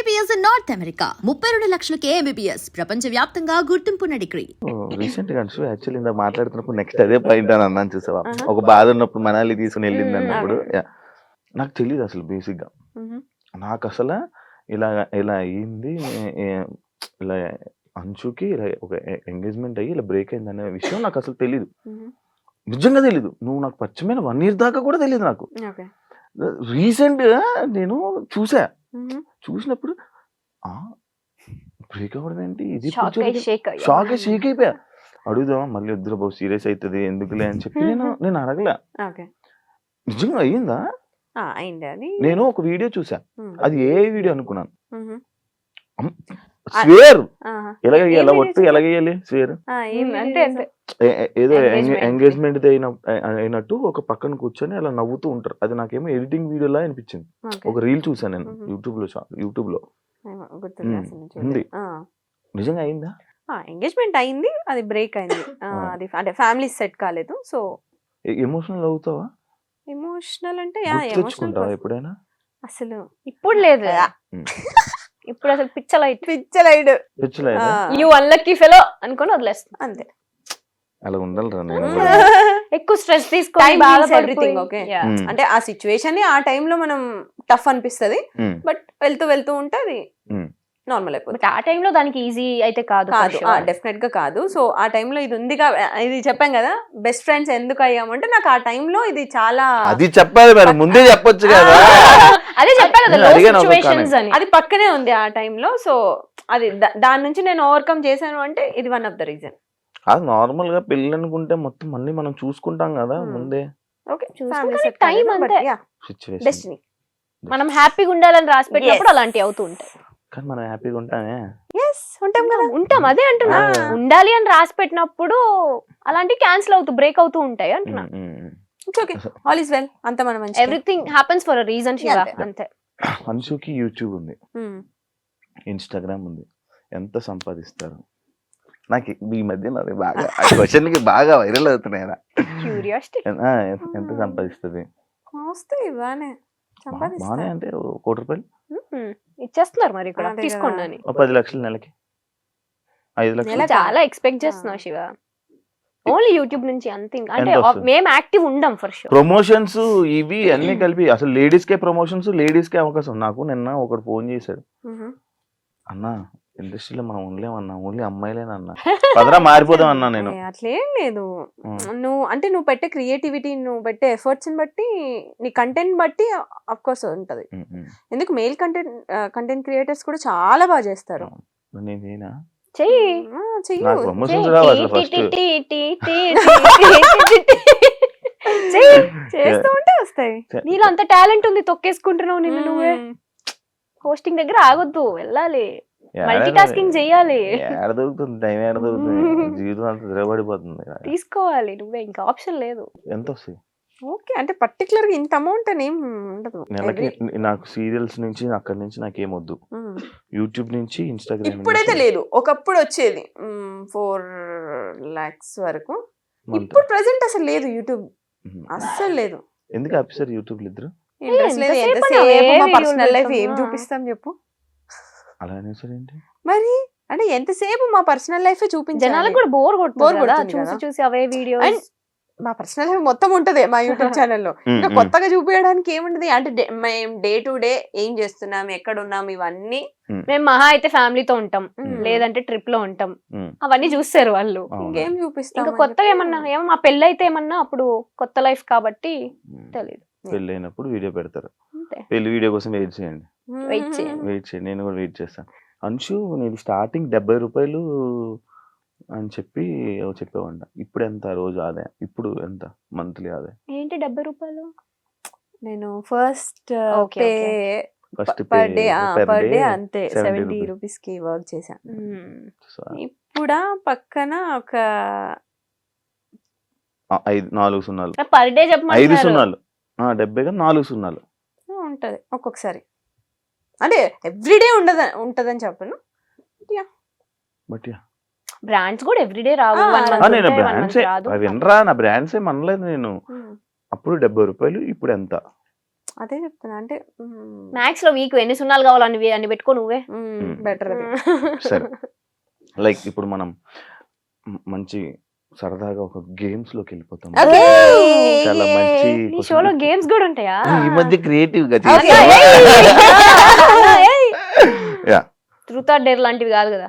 MBBS in North America. 32 లక్షలకే MBBS. ప్రపంచవ్యాప్తంగా గుర్తింపున్న degree. Recent గా actually ఇందాక మాట్లాడుతున్నప్పుడు నెక్స్ట్ అదే పాయింట్ అని అన్నాను చూసావా, ఒక బాధ ఉన్నప్పుడు మనాలి తీసుకుని వెళ్ళింది అన్నప్పుడు నాకు తెలియదు అసలు బేసిక్ గా. నాకు అసలు ఇలా ఇలా అయ్యింది, ఇలా అంచుకి ఇలా ఒక ఎంగేజ్మెంట్ అయ్యి ఇలా బ్రేక్ అయింది అనే విషయం నాకు అసలు తెలీదు, నిజంగా తెలీదు. నువ్వు నాకు పరిచయమైన 1 year దాకా కూడా తెలియదు నాకు. రీసెంట్ గా నేను చూసినప్పుడు బ్రేక్ అవ్వడం ఏంటి, ఇది షాక్ అయిపోయా. అడుగుదామా మళ్ళీ వద్దురా బాబు సీరియస్ అవుతుంది ఎందుకులే అని చెప్పి నేను అడగలే. నిజంగా అయ్యిందా? నేను ఒక వీడియో చూసా, అది ఏ వీడియో అనుకున్నాను. స్వేర్ ఎలాగేయాలి, ఒట్టు ఎలాగేయాలి స్వేర్ ఏదో ఎంగేజ్మెంట్ అయినట్టు ఒక పక్కన కూర్చొని అలా నవ్వుతూ ఉంటారు. అది నాకేమో ఎడిటింగ్ వీడియోలా అనిపించింది. ఒక రీల్ చూసాను నేను యూట్యూబ్ లో ఉంది. నిజంగా అయిందా? ఎంగేజ్మెంట్ అయింది, అది బ్రేక్ అయింది. అది అంటే ఫ్యామిలీ సెట్ కాలేదు. సో ఎమోషనల్ అవుతావా? ఎమోషనల్ అంటే తెచ్చుకుంటావా ఎప్పుడైనా? అసలు ఇప్పుడు లేదు, ఇప్పుడు అసలు పిచ్చలైట్ యూ అన్లక్కీ ఫెలో అనుకొని వదిలేస్తాను అంతే. అలా ఉండాలిరా నేను. ఎక్కువ స్ట్రెస్ తీసుకొని ఎవ్రీథింగ్ ఓకే. అంటే ఆ సిచ్యువేషన్ ఆ టైంలో మనం టఫ్ అనిపిస్తది, బట్ వెళ్తూ ఉంటే అది నార్మల్ అయిపోతుంది. ఆ టైంలో దానికి ఈజీ అయితే కాదు, డెఫినెట్ గా కాదు. సో ఆ టైంలో ఇది ఉంది, ఇది చెప్పాం కదా బెస్ట్ ఫ్రెండ్స్ ఎందుకు అయ్యామంటే నాకు ఆ టైంలో ఇది చాలా అది చెప్పాలి మరి ముందే చెప్పొచ్చు కదా. అదే చెప్పాను కదా, సిచువేషన్స్ అని అది పక్కనే ఉంది ఆ టైంలో. సో అది దాని నుంచి నేను ఓవర్కమ్ చేశాను అంటే ఇది వన్ ఆఫ్ ద రీజన్. అది నార్మల్ గా పెళ్ళి అనుకుంటే మొత్తం అన్ని మనం చూసుకుంటాం కదా ముందే. టైం అంతే, డెస్టినీ. మనం హ్యాపీగా ఉండాలని రాసి పెట్టినప్పుడు అలాంటివి అవుతూ ఉంటాయి. కానీ మనం హ్యాపీగా ఉంటామే, ఉంటాం. అదే అంటున్నా, ఉండాలి అని రాసి పెట్టినప్పుడు అలాంటివి క్యాన్సిల్ అవుతూ బ్రేక్ అవుతూ ఉంటాయి అంటున్నా. ఆల్ ఇస్ వెల్, అంత మనం everything happens for a reason Shiva, అంతే. అన్షుకి యూట్యూబ్ ఉంది, ఇన్స్టాగ్రామ్ ఉంది, ఎంత సంపాదిస్తారు? నాకు ఈ మధ్య నాది బాగా క్వశ్చన్ కి బాగా వైరల్ అవుతున్నాయి. ఎంత సంపాదిస్తుంది? బానే అంటే 1 కోటి రూపాయలు ఇచ్చేస్తున్నారు మరి ఇక్కడ తీసుకోండి అని. 10 లక్షలు నెలకి, 5 లక్షలు చాలా ఎక్స్పెక్ట్ చేస్తున్నావు శివ. ఓన్లీ యూట్యూబ్ నుంచి అంతే. అంటే మేము యాక్టివ్ ఉండం ఫర్ షూర్. ప్రమోషన్స్ ఇవి అన్ని కలిపి అసలు లేడీస్ కే ప్రమోషన్స్, లేడీస్ కే అవకాశం. నాకు నిన్న ఒకడు ఫోన్ చేశాడు, అన్నా ఇండస్ట్రీలో మనం ఉండలేమన్నా, ఓన్లీ అమ్మాయిలేనన్నా, పదరా మారిపోదాం అన్నా. నేను అట్లేం లేదు, నువ్వు పెట్టే క్రియేటివిటీ, నువ్వు పెట్టే ఎఫర్ట్స్ బట్టి, నీ కంటెంట్ బట్టి అఫ్ కోర్స్ ఉంటది. ఎందుకు మేల్ కంటెంట్ క్రియేటర్స్ కూడా చాలా బాగా చేస్తారు. నేనేనా చేస్తూ ఉంటే వస్తాయి. నీలో అంత టాలెంట్ ఉంది, తొక్కేసుకుంటున్నావు నిన్ను నువ్వే. హోస్టింగ్ దగ్గర ఆగొద్దు, వెళ్ళాలి, మల్టీ టాస్కింగ్ చెయ్యాలి. దొరుకుతుంది టైం, దొరుకుతుంది, జీవితం అంతా తిరగబడిపోతుంది. తీసుకోవాలి నువ్వే, ఇంకా ఆప్షన్ లేదు. ఎంత వస్తాయి? ఓకే, అంటే పర్టికులర్ గా ఇంత అమౌంట్ అని ఏం ఉండదు. నెలకి నాకు సీరియల్స్ నుంచి అక్కడి నుంచి నాకేమొద్దు, యూట్యూబ్ నుంచి ఇన్స్టాగ్రామ్. ఇప్పుడైతే లేదు, ఒకప్పుడు వచ్చేది 4 lakhs వరకు. ఇప్పుడు ప్రెసెంట్ అసలు లేదు, యూట్యూబ్ అస్సలు లేదు. ఎందుకు ఆఫీసర్ యూట్యూబ్ ఇద్దరు? ఇంట్రెస్ట్ లేదు. ఎంతసేపు మా పర్సనల్ లైఫ్ ఏం చూపిస్తాం చెప్పు? అలా ఏంటి మరి, అంటే ఎంతసేపు మా పర్సనల్ లైఫ్ చూపించాలి? జనాలకు కూడా బోర్ కొడుతుంది చూసి అవే వీడియో. మా పర్సనల్ లైఫ్ మొత్తం ఉంటది మా యూట్యూబ్ ఛానల్లో. ఇంకా కొత్తగా చూపించడానికి ఏముంటది? అంటే మేము డే టు డే ఏం చేస్తున్నాం, ఎక్కడ ఉన్నాం, ఇవన్నీ. మేము మహా అయితే ఫ్యామిలీతో ఉంటాం, లేదంటే ట్రిప్ లో ఉంటాం, అవన్నీ చూస్తారు వాళ్ళు. ఇంకేం చూపిస్తాం? ఇంకా కొత్తగా ఏమో మా పెళ్ళి అయితే ఏమన్నా అప్పుడు కొత్త లైఫ్ కాబట్టి తెలియదు. పెళ్ళి అయినప్పుడు వీడియో పెడతారు, పెళ్లి వీడియో కోసం వెయిట్ చేయండి. నేను కూడా వెయిట్ చేస్తాను. అంశు, నేను స్టార్టింగ్ 70 రూపాయలు అని చెప్పి చెప్పేవాడి. ఇప్పుడు ఎంత రోజు ఆదాయం? ఇప్పుడు ఎంత మంత్లీ ఆదాయం? ఏంటి 70 రూపాయలు? నేను ఫస్ట్ పర్ డే అంతే 70 రూపీస్ కి వర్క్ చేశాను. ఇప్పుడు పక్కన ఒక 4 సున్నాలు పర్ డే చెప్పమంటున్నారు. 5 సున్నాలు 70 4 సున్నాలు ఉంటది ఒక్కొక్కసారి. అంటే ఎవ్రీడే ఉంటదని చెప్పను, బట్ బ్రాండ్స్ కూడా ఎవ్రీడే రావు. నేను బ్రాండ్స్ వినరా, నా బ్రాండ్స్ ఏమనలేదు నేను. అప్పుడు 70 రూపాయలు, ఇప్పుడు ఎంత? అదే చెప్తున్నా అంటే మ్యాథ్స్ లో వీక్ ఎన్ని సున్నాలు కావాలని అన్ని పెట్టుకో నువ్వే. బెటర్ అది. సరే లైక్ ఇప్పుడు మనం మంచి సరదాగా ఒక గేమ్స్ లోకి వెళ్ళిపోతాం. చాలా మంచి నీ షోలో గేమ్స్ కూడా ఉంటాయా? ఈ మధ్య క్రియేటివ్ గా ట్రూత్ ఆర్ డేర్ లాంటివి కాదు కదా.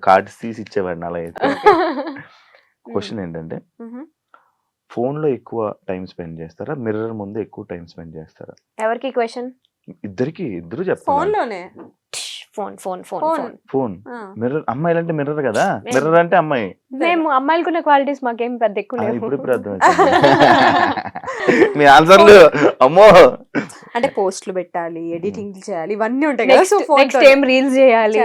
కార్డ్స్ తీసి ఇచ్చేవాడిని అలా అయితే. క్వశ్చన్ ఏంటంటే ఫోన్ లో ఎక్కువ టైం స్పెండ్ చేస్తారా, మిర్రర్ ముందు ఎక్కువ టైం స్పెండ్ చేస్తారా? ఎవరికి క్వశ్చన్? ఇద్దరు ఫోన్ చెప్పాలి. లోనే phone phone phone phone. Phone. Phone mirror, అమ్మాయిలు అంటే మిర్రర్ కదా, మిర్రర్ అంటే అమ్మాయి. మేము అమ్మాయిలకున్న క్వాలిటీస్ మాకేం పెద్ద ఎక్కువ లేవు. ఇప్పుడు అర్థం మీ ఆన్సర్లు అమ్మో. అంటే పోస్టులు పెట్టాలి, ఎడిటింగ్ చేయాలి, ఇవన్నీ ఉంటాయి కదా. సో నెక్స్ట్ ఏం రీల్స్ చేయాలి.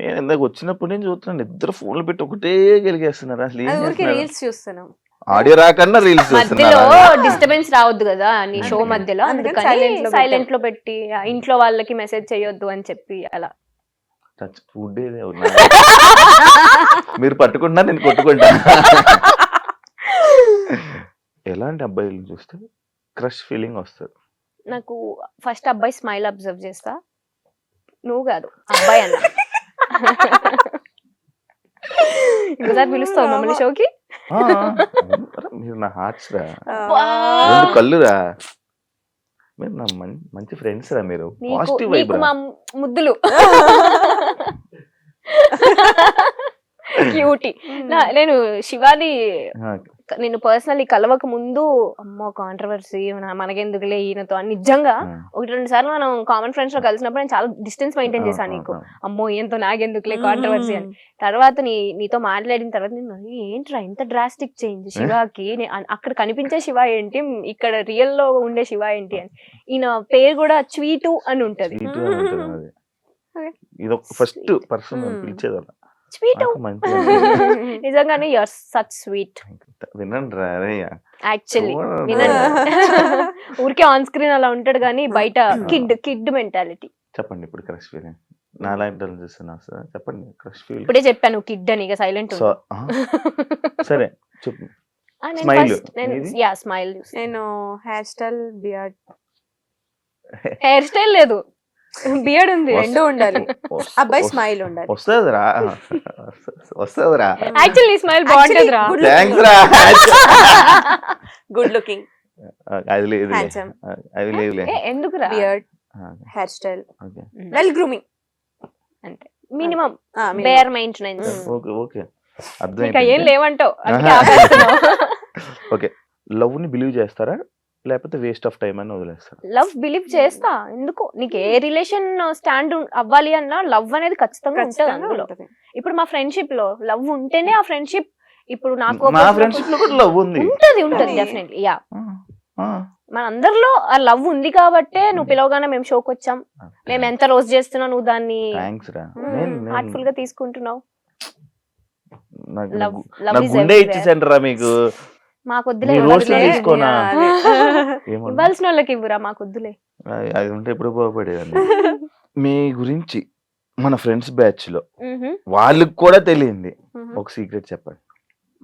నేను ఇందాక వచ్చినప్పుడు నేను చూస్తున్నాను ఇద్దరు ఫోన్లు పెట్టి ఒకటే గెలిగేస్తున్నారు. అసలు ఏం ఊరికి చేస్తున్నారు? రీల్స్ చూస్తున్నాం. ఆడియో రాకన్నా రీల్స్ మధ్యలో చూస్తున్నారు. డిస్టర్బెన్స్ రావద్దు కదా నీ షో మధ్యలో, అందుకని అందుకని సైలెంట్ లో పెట్టి ఇంట్లో వాళ్ళకి మెసేజ్ చేయొద్దు అని చెప్పి అలా. ఫుడ్ మీరు పట్టుకుంటున్నా నేను కొట్టుకుంటా. ఎలాంటి అబ్బాయిలు చూస్తే క్రష్ ఫీలింగ్ వస్తుంది? నాకు ఫస్ట్ అబ్బాయి స్మైల్ అబ్జర్వ్ చేస్తా. నువ్వు కాదు అబ్బాయి అన్న. ఇంకోసారి పిలుస్తావు మమ్మల్ని షోకి? మీరు నా హార్ట్స్ రా, రెండు కళ్ళురా, మీరు నా మంచి ఫ్రెండ్స్ రా, మీరు పాజిటివ్ వైబ్ నీకు మా ముద్దులు క్యూటీ. నేను శివాని నేను పర్సనల్లీ కలవక ముందు అమ్మో కాంట్రవర్సీ మనకెందుకులే ఈయనతో అని నిజంగా 1-2 సార్లు మనం కామన్ ఫ్రెండ్స్ లో కలిసినప్పుడు నేను చాలా డిస్టెన్స్ మెయింటైన్ చేశాను. నీకు అమ్మో ఈయనతో నాకెందుకులే కాంట్రవర్సీ అని. తర్వాత నీతో మాట్లాడిన తర్వాత నేను ఏంట్రా ఇంత డ్రాస్టిక్ చేంజ్ శివాకి, అక్కడ కనిపించే శివ ఏంటి, ఇక్కడ రియల్ లో ఉండే శివ ఏంటి అని. ఈయన పేరు కూడా స్వీటు అని ఉంటది. ఇది ఒక ఫస్ట్ పర్సన్ పిలిచేది అలా స్వీట్. నిజంగానే యు ఆర్ సచ్ స్వీట్. వినండి రా యాక్చువల్లీ వినండి. ఊరికే ఆన్ స్క్రీన్ అలా ఉంటాడు కానీ బయట కిడ్ మెంటాలిటీ. చెప్పండి ఇప్పుడు క్రష్ ఫీలింగ్. నా లైఫ్ చూస్తున్నా సార్, చెప్పండి క్రష్ ఫీలింగ్. ఇప్పుడే చెప్పాను కిడ్ అని, ఇక సైలెంట్. సరే చెప్పు. స్మైల్. స్మైల్. నేను hair style, beard. Hair style లేదు, బియర్డ్ ఉంది, రెండు ఉండాలి. అబ్బాయి స్మైల్ ఉండాలి. వస్తుందిరా వస్తుందిరా. యాక్చువల్లీ స్మైల్ బాగుంటుంది రా. థాంక్స్ రా. గుడ్ లుకింగ్, అది లేదు, హ్యాండ్సమ్. అది లేదు. ఎందుకు రా? Beard, hair style, well grooming, అంటే minimum bare maintenance. Okay okay ఇంకా అర్థమైంది. ఏం లేవంటావు. ఓకే, లవ్ ని బిలీవ్ చేస్తారా లేకపోతే వేస్ట్ ఆఫ్ టైం అని వదిలేస్తారా? లవ్ బిలీవ్ చేస్తా. ఎందుకు, నీకు ఏ రిలేషన్ స్టాండ్ అవ్వాలి అన్నా లవ్ అనేది ఖచ్చితంగా ఉంటుంది అందులో. ఇప్పుడు మా ఫ్రెండ్షిప్ లో లవ్ ఉంటేనే ఆ ఫ్రెండ్షిప్. ఇప్పుడు నాకు నా ఫ్రెండ్షిప్ లో కూడా లవ్ ఉంది. ఉంటది డెఫినెట్లీ. యా, మన అందరిలో ఆ లవ్ ఉంది కాబట్టే నువ్వు పిలవగానే మేము షోకి వచ్చాం. మేము ఎంత రోజు చేస్తున్నావు, నువ్వు దాన్ని హార్ట్ఫుల్ గా తీసుకుంటున్నావు. గుండె ఇచ్చేసండి రా మీకు. మాకొద్దులే, ఇవ్వాల్సిన వాళ్ళకి ఇవ్వరా, మాకొద్దులే. అది ఉంటే ఎప్పుడు బాగుపడేదండి. మీ గురించి మన ఫ్రెండ్స్ బ్యాచ్ లో వాళ్ళకి కూడా తెలియంది ఒక సీక్రెట్ చెప్పండి.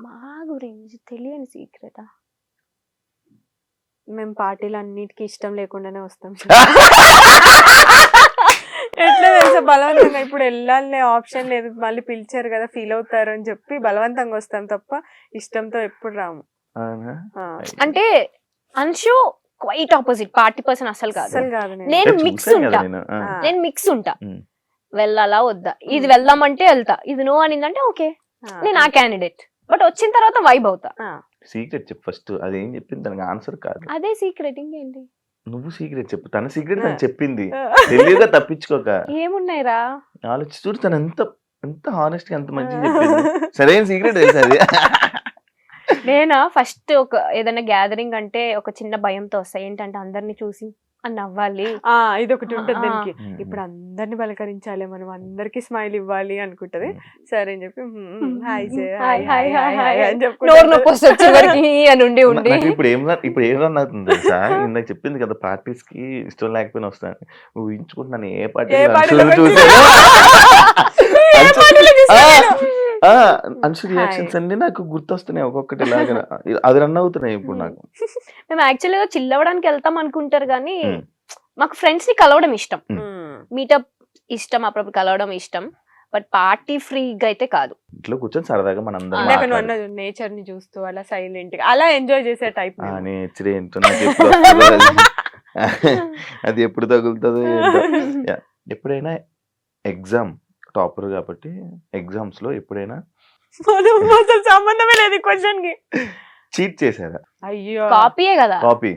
మా గురించి తెలియని సీక్రెటా? మేము పార్టీలు అన్నిటికీ ఇష్టం లేకుండానే వస్తాం. ఎట్లా తెలుసా, బలవంతంగా ఇప్పుడు వెళ్ళాలనే ఆప్షన్ లేదు, మళ్ళీ పిలిచారు కదా ఫీల్ అవుతారు అని చెప్పి బలవంతంగా వస్తాం తప్ప ఇష్టంతో ఎప్పుడు రాము. అంటే Anshu quite opposite, party person అసలు కాదు. నేను మిక్స్ ఉంటా. నేను మిక్స్ ఉంటా. వెళ్ళాలా వద్దా, ఇది వెళ్దామంటే వెళ్తా, ఇది నో అనిందంటే ఓకే నేను ఆ క్యాండిడేట్. బట్ వచ్చిన తర్వాత వైబ్ అవుతా. సీక్రెట్ చెప్పు ఫస్ట్. అదేం చెప్పింది దానికి ఆన్సర్ కాదు. అదే సీక్రెట్, ఇంకేంటి? నువ్వు సీక్రెట్ చెప్పు. తన సీక్రెట్ తను చెప్పింది, తెలియగా తప్పించుకోక. ఏమున్నాయిరా ఆలోచి చూడు, తను ఎంత హానెస్ట్ గా ఎంత మంచిగా చెప్పింది. సరైన సీక్రెట్ తెలుసు అది. నేనా ఫస్ట్ ఒక ఏదైనా గ్యాదరింగ్ అంటే ఒక చిన్న భయంతో వస్తాయి. ఏంటంటే అందరిని చూసి అని అవ్వాలి, ఇది ఒకటి ఉంటుంది దానికి. ఇప్పుడు అందరిని పలకరించాలి, మనం అందరికి స్మైల్ ఇవ్వాలి అనుకుంటది. సరే అని చెప్పి నోరు నొప్పి వస్తుంది అని ఉండి ఉండి. ఇప్పుడు ఏం రన్ అవుతుంది తెలుసా? ఇందాక చెప్పింది కదా పార్టీస్ కి ఇష్టం లేకపోయినా వస్తాను. ఊహించుకుంటున్నాను ఏ పార్టీ అన్షు రియాక్షన్స్ అన్ని నాకు గుర్తొస్తున్నాయి ఒక్కొక్కటి ఇలాగా అది రన్ అవుతున్నాయి ఇప్పుడు నాకు. మేము యాక్చువల్గా చిల్ అవ్వడానికి వెళ్తాం అనుకుంటారు కానీ Hmm. మాకు ఫ్రెండ్స్ ని కలవడం ఇష్టం, Hmm. మీటప్ ఇష్టం, అప్పుడప్పుడు కలవడం ఇష్టం, బట్ పార్టీ ఫ్రీగా అయితే కాదు. ఇంట్లో కూర్చొని సరదాగా మన ఇందాక నువ్వు అన్నది నేచర్ ని చూస్తూ అలా సైలెంట్ గా అలా ఎంజాయ్ చేసే టైప్. నేచర్ ఏంటో నాకు ఎప్పుడు వస్తుందో అది ఎప్పుడు తగులుతుందో ఏంటో. Yeah. ఎప్పుడైనా ఎగ్జామ్ టాపర్ కాబట్టి ఎగ్జామ్స్ లో ఎప్పుడైనా సంబంధమే లేదు క్వశ్చన్ కి. చీట్ చేశారా? అయ్యో కాపీయే కదా. కాపీ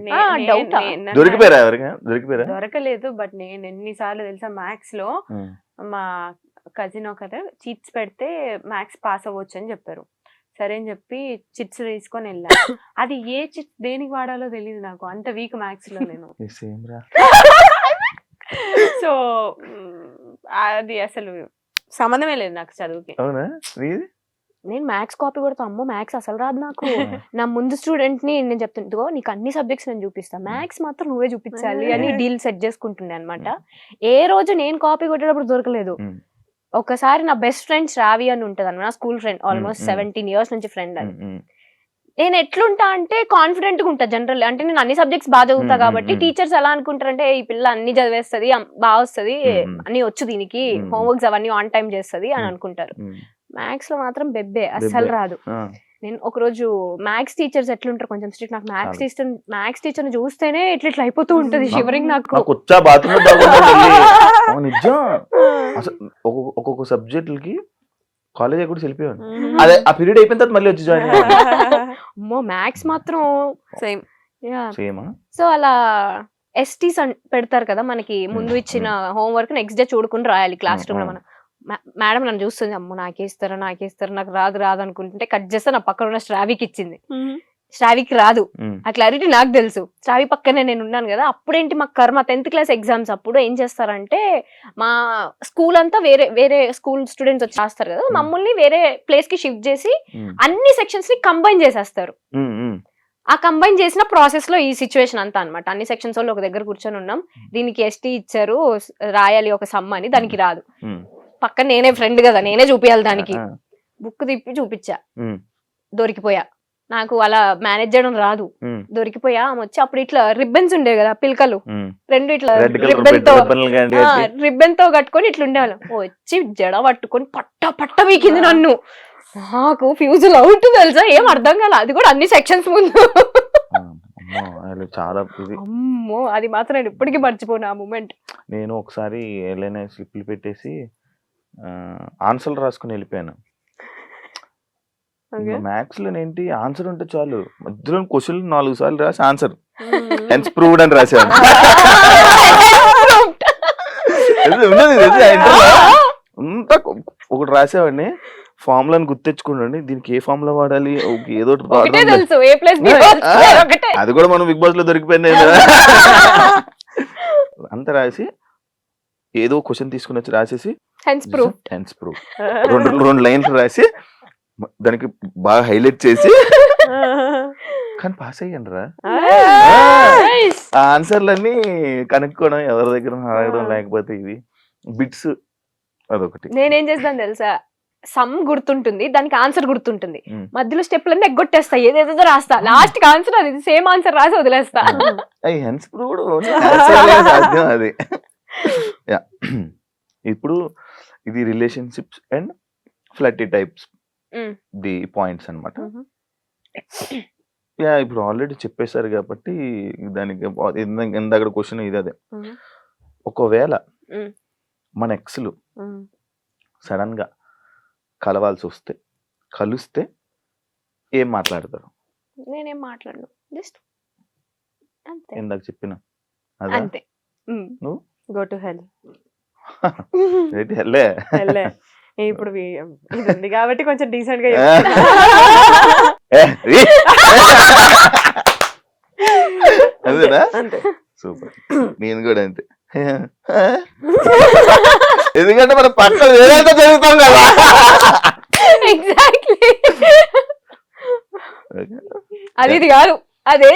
doubt ఆ? దొరికిపోయారా ఎవరికైనా? దొరికిపోయారా? దొరకలేదు, బట్ నేను ఎన్నిసార్లు తెలుసా మ్యాథ్స్ లో మా కజిన్ ఒకరు చిట్స్ పెడితే మ్యాథ్స్ పాస్ అవ్వచ్చు అని చెప్పారు. సరే అని చెప్పి చిట్స్ తీసుకొని వెళ్ళా. అది ఏ చిట్స్ దేనికి వాడాలో తెలియదు నాకు, అంత వీక్ మ్యాథ్స్ లో నేను. సేమ్ రా. సో అది అసలు సంబంధమే లేదు నాకు చదువుకి. అవునా? నీది? నేను మ్యాథ్స్ కాపీ కొడతా, అమ్మో మ్యాథ్స్ అసలు రాదు నాకు. నా ముందు స్టూడెంట్ ని నేను చెప్తుంటో నీకు అన్ని సబ్జెక్ట్స్ నేను చూపిస్తా, మ్యాథ్స్ మాత్రం నువ్వే చూపించాలి అని డీల్ సెట్ చేసుకుంటుండే అనమాట. ఏ రోజు నేను కాపీ కొట్టేటప్పుడు దొరకలేదు. ఒకసారి నా బెస్ట్ ఫ్రెండ్ శ్రావి అని ఉంటది అన్న, నా స్కూల్ ఫ్రెండ్, ఆల్మోస్ట్ 17 years నుంచి ఫ్రెండ్ అని. నేను ఎట్లుంటా అంటే కాన్ఫిడెంట్ గా ఉంటా జనరల్, అంటే నేను అన్ని సబ్జెక్ట్స్ బాగా చదువుతా కాబట్టి టీచర్స్ ఎలా అనుకుంటారంటే ఈ పిల్ల అన్ని చదివేస్తుంది, బాగా వస్తుంది, అన్ని వచ్చు దీనికి, హోంవర్క్స్ అవన్నీ ఆన్ టైం చేస్తుంది అని అనుకుంటారు. మ్యాథ్స్ లో మాత్రం బెబ్బే, అస్సలు రాదు. నేను ఒకరోజు మ్యాథ్స్ టీచర్స్ ఎట్లుంటారు కొంచెం స్ట్రిక్ట్, నాకు మ్యాథ్స్ టీచర్ ని చూస్తేనే ఇట్లా అయిపోతూ ఉంటది షివరింగ్ నాకు. నిజం అసలు ఒక్కొక్క సబ్జెక్టులకి కాలేజ్ కూడా వెళ్ళిపోయాను. అదే ఆ పీరియడ్ అయిపోయిన తర్వాత మళ్ళీ వచ్చి జాయిన్ అమ్మో మ్యాథ్స్ మాత్రం సేమ్ సేమ్. సో అలా ఎస్టీస్ పెడతారు కదా మనకి, ముందు ఇచ్చిన హోంవర్క్ నెక్స్ట్ డే చూడుకుని రాయాలి క్లాస్ రూమ్ లో. మనం మేడం నన్ను చూస్తుంది, అమ్మో నాకేస్తారు నాకు రాదు అనుకుంటుంటే కట్ చేస్తే నా పక్కన ఉన్న శ్రావికి ఇచ్చింది. శ్రావికి రాదు, ఆ క్లారిటీ నాకు తెలుసు. శ్రావి పక్కనే నేను ఉన్నాను కదా. అప్పుడేంటి మా కర్మ 10th class ఎగ్జామ్స్ అప్పుడు ఏం చేస్తారంటే మా స్కూల్ అంతా వేరే స్కూల్ స్టూడెంట్స్ వచ్చి రాస్తారు కదా, మమ్మల్ని వేరే ప్లేస్ కి షిఫ్ట్ చేసి అన్ని సెక్షన్స్ ని కంబైన్ చేసేస్తారు. ఆ కంబైన్ చేసిన ప్రాసెస్ లో ఈ సిచ్యువేషన్ అంతా అనమాట. అన్ని సెక్షన్స్ వాళ్ళు ఒక దగ్గర కూర్చొని ఉన్నాం, దీనికి ఎస్టీ ఇచ్చారు రాయాలి ఒక సమ్ అని, దానికి రాదు. పక్కన నేనే ఫ్రెండ్ కదా, నేనే చూపించాలి దానికి. బుక్ తిప్పి చూపించా, దొరికిపోయా. నాకు అలా మేనేజ్ చేయడం రాదు, దొరికిపోయా. ఆమె వచ్చి అప్పుడు ఇట్లా రిబ్బన్స్ ఉండే కదా పిల్కలు, రెండు ఇట్లా రిబ్బన్ తో కట్టుకొని ఇట్లా ఉండేవాళ్ళం. వచ్చి జడ పట్టుకొని పట్ట వీకింది నన్ను. నాకు ఫ్యూజుల్ అవుట్ తెలుసా, ఏం అర్థం కాలే. అది కూడా అన్ని సెక్షన్స్ ముందు. చాలా అమ్మో, అది మాత్రం నేను ఇప్పటికీ మర్చిపోను ఆ మూమెంట్. నేను ఒకసారి ఏదైనా స్లిప్లు పెట్టేసి ఆన్సర్లు రాసుకుని వెళ్ళిపోయాను. మ్యాథ్స్ లో ఏంటి ఆన్సర్ ఉంటే చాలు, మధ్యలో క్వశ్చన్ 4 సార్లు రాసి ఆన్సర్ హెన్స్ ప్రూవ్డ్ అని రాశాను. అంతా ఒకటి రాసేవాడిని, ఫార్ములాని గుర్తెచ్చుకోండి, దీనికి ఏ ఫార్ములా వాడాలి, ఏదో అది కూడా మనం బిగ్ బాస్ లో దొరికిపోయింది. అంత రాసి ఏదో క్వశ్చన్ తీసుకుని వచ్చి రాసేసి హెన్స్ ప్రూఫ్ 2 లైన్లు రాసి దానికి బాగా హైలైట్ చేసి కానీ పాస్ అయ్యాను రా. ఆ ఆన్సర్లన్నీ కనుక్కోవడం, ఎవరి దగ్గర అడగడం, లేకపోతే ఇవి బిట్స్ అదొకటి. నేనేం చేస్తాను తెలుసా, సమ్ గుర్తుంటుంది, దానికి ఆన్సర్ గుర్తుంటుంది, మధ్యలో స్టెప్లన్నీ ఎగ్గొట్టేస్తా, ఏదేదో రాస్తా, లాస్ట్ కి ఆన్సర్ అది సేమ్ ఆన్సర్ రాసి వదిలేస్తా. హెన్స్ ప్రూవ్డ్ సాధ్యం అది. ఇప్పుడు ఇది relationships and flirty types the points అన్నమాట. ఇప్పుడు ఆల్రెడీ చెప్పేశారు కాబట్టి దానికి ఇందాక క్వశ్చన్ ఇది అదే. ఒకవేళ మన ఎక్స్లు సడన్ గా కలవాల్సి వస్తే, కలిస్తే ఏం మాట్లాడతారు? నేనేం మాట్లాడను, జస్ట్ ఇందాక చెప్పిన అంతే. నువ్వు గో టు హెల్. హెల్లే ఇప్పుడు ఇది ఉంది కాబట్టి కొంచెం డీసెంట్ గా అదేనా? సూపర్. నేను కూడా అంతే, ఎందుకంటే మన పక్కన ఏదైతే చదువుతాం కదా. ఎగ్జాక్ట్లీ, అది ఇది కాదు, అదే